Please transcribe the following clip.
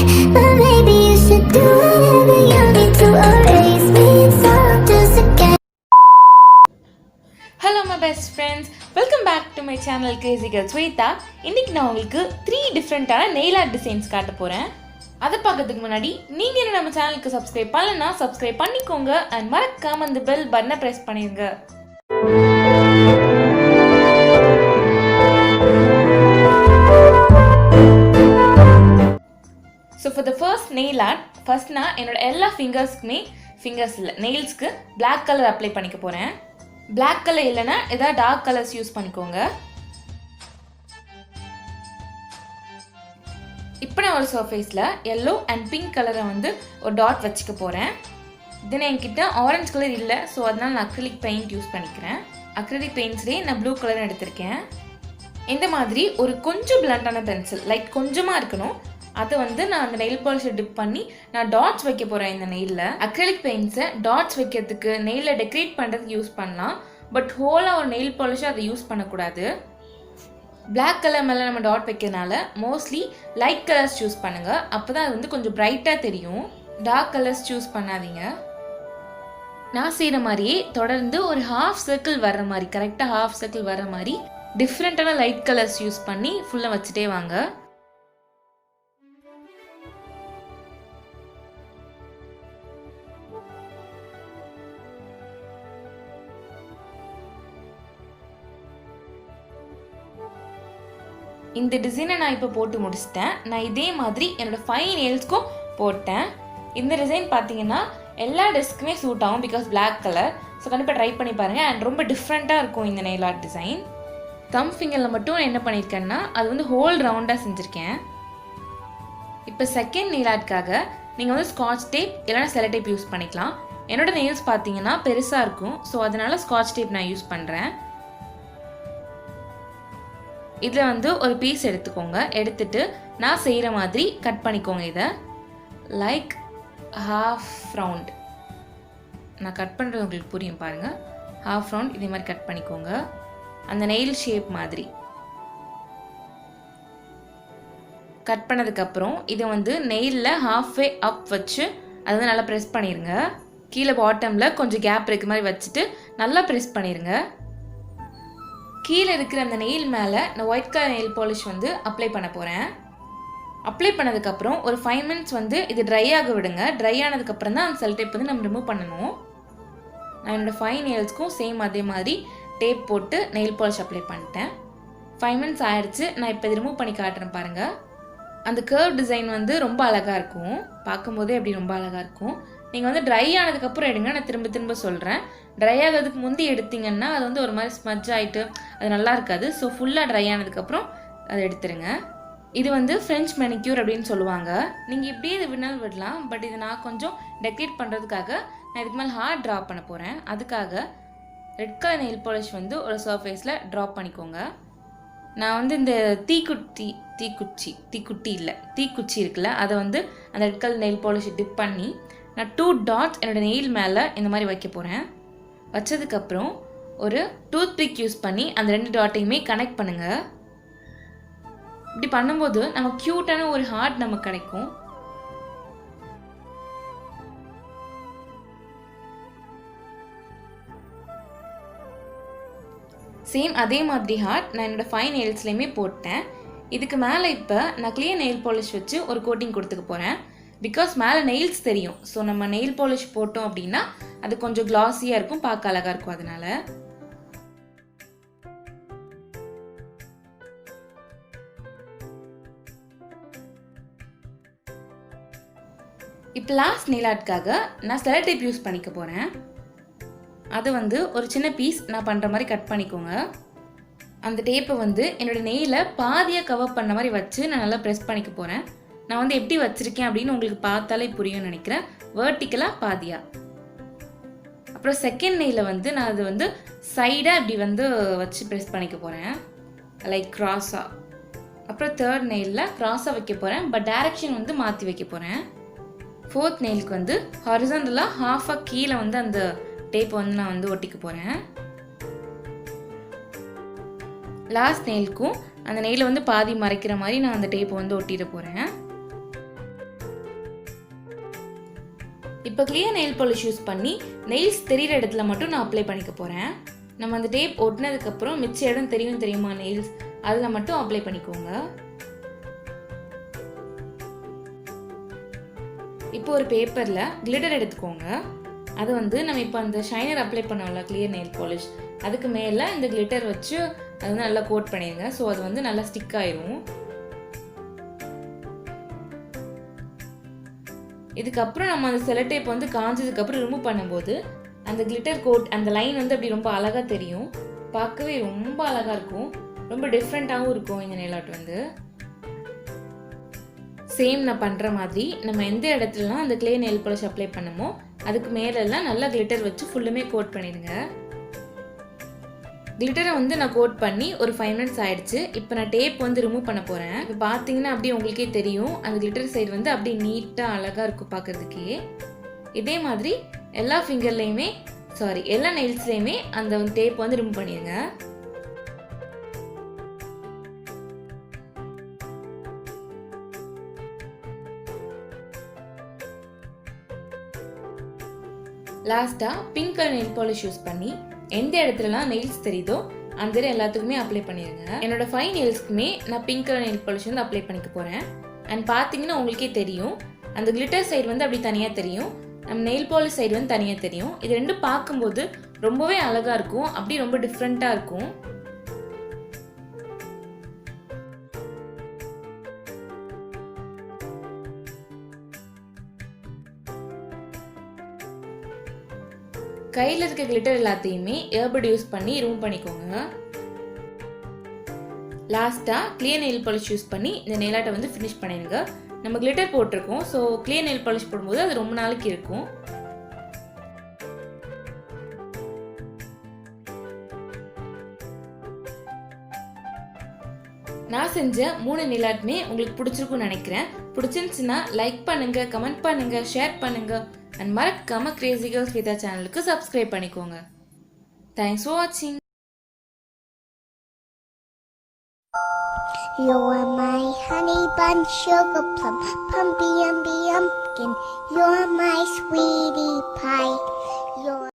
but maybe you should do whatever you need to erase me. It's all just a game. Hello my best friends, welcome back to my channel Crazy Girl Swetha. இன்னைக்கு நான் உங்களுக்கு 3 டிஃபரண்டான nail art designs காட்ட போறேன். அதை பார்க்கிறதுக்கு முன்னாடி நீங்க என்ன நம்ம சேனலுக்கு சப்ஸ்கிரைப் பண்ணலனா சப்ஸ்கிரைப் பண்ணிக்கோங்க and மறக்காம அந்த பெல் பட்டனை பிரஸ் பண்ணிருங்க. So for the first nail art, first நான் என்னோட எல்லா ஃபிங்கர்ஸ் இல்ல நெயில்ஸ்க்கு black color அப்ளை பண்ணிக்க போறேன். black color இல்லனா ஏதாவது dark colors யூஸ் பண்ணிக்கோங்க. இப்போ நான் ஒரு சர்ஃபேஸ்ல yellow and pink கலரை வந்து ஒரு டாட் வச்சுக்க போறேன். தென் என்கிட்ட ஆரஞ்சு கலர் இல்ல, சோ அதனால நான் அக்ரிலிக் பெயிண்ட் யூஸ் பண்ணிக்கிறேன். அக்ரிலிக் பெயிண்ட்ஸ்லயே நான் ப்ளூ கலர் எடுத்துர்க்கேன். இந்த மாதிரி ஒரு கொஞ்சம் பிளண்டான பென்சில் லைக் கொஞ்சமா இருக்கணும். அது வந்து நான் அந்த நெயில் பாலிஷை டிப் பண்ணி நான் டாட்ஸ் வைக்க போறேன் இந்த நெயில்ல. அக்ரிலிக் பெயிண்ட்ஸை டாட்ஸ் வைக்கிறதுக்கு நெயிலை டெக்கரேட் பண்றதுக்கு யூஸ் பண்ணலாம், பட் ஹோலா ஒரு நெயில் பாலிஷை அதை யூஸ் பண்ணக்கூடாது. பிளாக் கலர் மேலே நம்ம டாட் வைக்கிறதுனால மோஸ்ட்லி லைட் கலர்ஸ் சூஸ் பண்ணுங்க, அப்போதான் அது வந்து கொஞ்சம் பிரைட்டாக தெரியும். டார்க் கலர்ஸ் சூஸ் பண்ணாதீங்க. நான் செய்கிற மாதிரியே தொடர்ந்து ஒரு ஹாஃப் சர்க்கிள் வர்ற மாதிரி, கரெக்டாக ஹாஃப் சர்க்கிள் வர்ற மாதிரி டிஃப்ரெண்ட்டான லைட் கலர்ஸ் யூஸ் பண்ணி ஃபுல்லாக வச்சுட்டே வாங்க. இந்த டிசைனை நான் இப்போ போட்டு முடிச்சிட்டேன். நான் இதே மாதிரி என்னோட 5 நெயில்ஸ்க்கும் போட்டேன். இந்த டிசைன் பார்த்தீங்கன்னா எல்லா டெஸ்க்குமே சூட் ஆகும் பிகாஸ் பிளாக் கலர். ஸோ கண்டிப்பாக ட்ரை பண்ணி பாருங்கள். அண்ட் ரொம்ப டிஃப்ரெண்ட்டாக இருக்கும் இந்த நெயில் ஆர்ட் டிசைன். தம் ஃபிங்கரில் மட்டும் என்ன பண்ணியிருக்கேன்னா அது வந்து ஹோல் ரவுண்டாக செஞ்சுருக்கேன். இப்போ செகண்ட் நெயில் ஆர்ட்காக நீங்கள் வந்து ஸ்காட்ச் டேப் இல்லைனா செல்லோ டேப் யூஸ் பண்ணிக்கலாம். என்னோட நெயில்ஸ் பார்த்தீங்கன்னா பெருசாக இருக்கும், ஸோ அதனால ஸ்காட்ச் டேப் நான் யூஸ் பண்ணுறேன். இதில் வந்து ஒரு பீஸ் எடுத்துக்கோங்க. எடுத்துட்டு நான் செய்கிற மாதிரி கட் பண்ணிக்கோங்க. இதை லைக் ஹாஃப் ரவுண்ட் நான் கட் பண்ணுறது உங்களுக்கு புரியும் பாருங்கள். ஹாஃப் ரவுண்ட் இதே மாதிரி கட் பண்ணிக்கோங்க, அந்த நெயில் ஷேப் மாதிரி. கட் பண்ணதுக்கப்புறம் இதை வந்து நெயிலில் ஹாஃப்வே அப் வச்சு அதை வந்து நல்லா ப்ரெஸ் பண்ணிடுங்க. கீழே பாட்டமில் கொஞ்சம் கேப் இருக்க மாதிரி வச்சுட்டு நல்லா ப்ரெஸ் பண்ணிடுங்க. கீழே இருக்கிற அந்த நெயில் மேலே நான் ஒயிட் கலர் நெயில் பாலிஷ் வந்து அப்ளை பண்ண போகிறேன். அப்ளை பண்ணதுக்கப்புறம் ஒரு 5 மினிட்ஸ் வந்து இது ட்ரை ஆக விடுங்க. ட்ரை ஆனதுக்கப்புறம் தான் அந்த செல் டேப் வந்து நம்ம ரிமூவ் பண்ணணும். நான் என்னோடய 5 நெயில்ஸ்க்கும் சேம் அதே மாதிரி டேப் போட்டு நெயில் பாலிஷ் அப்ளை பண்ணிட்டேன். 5 மினிட்ஸ் ஆயிடுச்சு. நான் இப்போ இது ரிமூவ் பண்ணி காட்டுறேன் பாருங்கள். அந்த கர்வ் டிசைன் வந்து ரொம்ப அழகாக இருக்கும், பார்க்கும்போதே அப்படி ரொம்ப அழகாக இருக்கும். நீங்கள் வந்து ட்ரை ஆனதுக்கப்புறம் எடுங்க. நான் திரும்ப சொல்கிறேன், ட்ரை ஆகிறதுக்கு முந்தி எடுத்திங்கன்னா அது வந்து ஒரு மாதிரி ஸ்மஜ் ஆகிட்டு அது நல்லா இருக்காது. ஸோ ஃபுல்லாக ட்ரை ஆனதுக்கப்புறம் அதை எடுத்துருங்க. இது வந்து ஃப்ரெஞ்ச் மெனிக்யூர் அப்படின்னு சொல்லுவாங்க. நீங்கள் இப்படியே இது விடனாலும் விடலாம், பட் இது நான் கொஞ்சம் டெக்கரேட் பண்ணுறதுக்காக நான் இதுக்கு மேலே ஹார்ட் ட்ரா பண்ண போகிறேன். அதுக்காக ரெட் கலர் நெயில் பாலிஷ் வந்து ஒரு சர்ஃபேஸில் ட்ரா பண்ணிக்கோங்க. நான் வந்து இந்த தீக்குச்சி இருக்குல்ல, அதை வந்து அந்த ரெட் கலர் நெயில் பாலிஷை டிப் பண்ணி நான் 2 டாட்ஸ் என்னோடய நெயில் மேலே இந்த மாதிரி வைக்க போகிறேன். வச்சதுக்கப்புறம் ஒரு டூத் பிக் யூஸ் பண்ணி அந்த 2 டாட்டையுமே கனெக்ட் பண்ணுங்கள். இப்படி பண்ணும்போது நம்ம க்யூட்டான ஒரு ஹார்ட் நமக்கு கிடைக்கும். சேம் அதே மாதிரி ஹார்ட் நான் என்னோடய 5 நெயில்ஸ்லையுமே போட்டேன். இதுக்கு மேலே இப்போ நான் கிளியர் நெயில் பாலிஷ் வச்சு ஒரு கோட்டிங் கொடுத்துக்க போகிறேன். பிகாஸ் மேலே நெயில்ஸ் தெரியும், ஸோ நம்ம நெயில் பாலிஷ் போட்டோம் அப்படின்னா அது கொஞ்சம் கிளாஸியாக இருக்கும், பார்க்க அழகாக இருக்கும். அதனால இப்போ லாஸ்ட் நெயில் ஆர்ட்காக நான் செல்லோ டேப் யூஸ் பண்ணிக்க போகிறேன். அது வந்து ஒரு சின்ன பீஸ் நான் பண்ணுற மாதிரி கட் பண்ணிக்கோங்க. அந்த டேப்பை வந்து என்னோடய நெயிலை பாதியாக கவர் பண்ண மாதிரி வச்சு நான் நல்லா ப்ரெஸ் பண்ணிக்க போகிறேன். நான் வந்து எப்படி வச்சுருக்கேன் அப்படின்னு உங்களுக்கு பார்த்தாலே புரியும்னு நினைக்கிறேன். வேர்ட்டிக்கலாக பாதியாக. அப்புறம் செகண்ட் நெயிலை வந்து நான் அது வந்து சைடாக இப்படி வந்து வச்சு ப்ரெஸ் பண்ணிக்க போகிறேன், லைக் க்ராஸாக. அப்புறம் தேர்ட் நெயிலில் க்ராஸாக வைக்க போகிறேன், பட் டைரக்ஷன் வந்து மாற்றி வைக்க போகிறேன். ஃபோர்த் நெயிலுக்கு வந்து ஹாரிசாண்டலாக ஹாஃபாக கீழே வந்து அந்த டேப் வந்து நான் வந்து ஒட்டிக்க போகிறேன். லாஸ்ட் நெயிலுக்கும் அந்த நெயிலை வந்து பாதி மறைக்கிற மாதிரி நான் அந்த டேப்பை வந்து ஒட்டிட போகிறேன். இப்போ கிளியர் நெயில் பாலிஷ் யூஸ் பண்ணி நெயில்ஸ் தெரிகிற இடத்துல மட்டும் நான் அப்ளை பண்ணிக்க போகிறேன். நம்ம அந்த டேப் ஒட்டினதுக்கப்புறம் மிச்ச இடம் தெரியுமா நெயில்ஸ், அதில் மட்டும் அப்ளை பண்ணிக்கோங்க. இப்போ ஒரு பேப்பரில் கிளிட்டர் எடுத்துக்கோங்க. அது நம்ம இப்போ அந்த ஷைனர் அப்ளை பண்ணோம்ல கிளியர் நெயில் பாலிஷ், அதுக்கு மேலே இந்த கிளிட்டர் வச்சு அது நல்லா கோட் பண்ணிடுங்க. ஸோ அது நல்லா ஸ்டிக் ஆயிரும். இதுக்கப்புறம் நம்ம அந்த செல்லோ டேப் காஞ்சதுக்கப்புறம் ரிமூவ் பண்ணும்போது அந்த கிளிட்டர் கோட் அந்த லைன் அப்படி ரொம்ப அழகாக தெரியும். பார்க்கவே ரொம்ப அழகாக இருக்கும். ரொம்ப டிஃப்ரெண்ட்டாகவும் இருக்கும் இந்த நெயில் ஆர்ட். சேம் நான் பண்ணுற மாதிரி நம்ம எந்த இடத்துலலாம் அந்த கிளே நெயில் பாலிஷ் அப்ளை பண்ணமோ அதுக்கு மேலெல்லாம் நல்லா கிளிட்டர் வச்சு ஃபுல்லுமே கோட் பண்ணிடுங்க. கிளிட்டரை நான் கோட் பண்ணி ஒரு 5 மினிட்ஸ் ஆயிடுச்சு. இப்போ நான் டேப் ரிமூவ் பண்ண போகிறேன். இப்போ பார்த்தீங்கன்னா அப்படியே உங்களுக்கே தெரியும் அந்த கிளிட்டர் சைடு அப்படியே நீட்டாக அழகாக இருக்கும் பார்க்குறதுக்கே. இதே மாதிரி எல்லா ஃபிங்கர்லேயுமே எல்லா நெயில்ஸ்லேயுமே அந்த டேப் ரிமூவ் பண்ணிடுங்க. லாஸ்ட்டாக pink colour nail polish use பண்ணி எந்த இடத்துலலாம் நெயில்ஸ் தெரியுதோ அந்த இடம் எல்லாத்துக்குமே அப்ளை பண்ணிடுங்க. என்னோட 5 நெயில்ஸ்க்குமே நான் pink colour nail polish apply பண்ணிக்க போகிறேன். அண்ட் பார்த்தீங்கன்னா உங்களுக்கே தெரியும் அந்த கிளிட்டர் சைடு அப்படி தனியாக தெரியும், நம்ம நெயில் பாலிஷ் சைடு தனியாக தெரியும். இது ரெண்டும் பார்க்கும்போது ரொம்பவே அழகாக இருக்கும், அப்படி ரொம்ப டிஃப்ரெண்ட்டாக இருக்கும். கையில் இருக்க கிளிட்டர் எல்லாத்தையுமே ஏர்பட் யூஸ் பண்ணி ரிமூவ் பண்ணிக்கோங்க. லாஸ்ட்டாக கிளியர் நெயில் பாலிஷ் யூஸ் பண்ணி இந்த நெயில் ஆர்ட்டை ஃபினிஷ் பண்ணிடுங்க. நம்ம கிளிட்டர் போட்டிருக்கோம், ஸோ கிளியர் நெயில் பாலிஷ் போடும்போது அது ரொம்ப நாளைக்கு இருக்கும். நான் செஞ்ச 3 நெயில் ஆர்ட்டுமே உங்களுக்கு பிடிச்சிருக்கும்னு நினைக்கிறேன். பிடிச்சிருந்துச்சுன்னா லைக் பண்ணுங்க, கமெண்ட் பண்ணுங்க, ஷேர் பண்ணுங்க. அண்ட் மறக்காம கிரேசி கேர்ள்ஸ் ஸ்வேதா சேனலுக்கு சப்ஸ்கிரைப் பண்ணிக்கோங்க. தேங்க்ஸ் ஃபார் வாட்சிங். You're my honey bun, sugar plum, pumpy umby umpkin. You're my sweetie pie. You're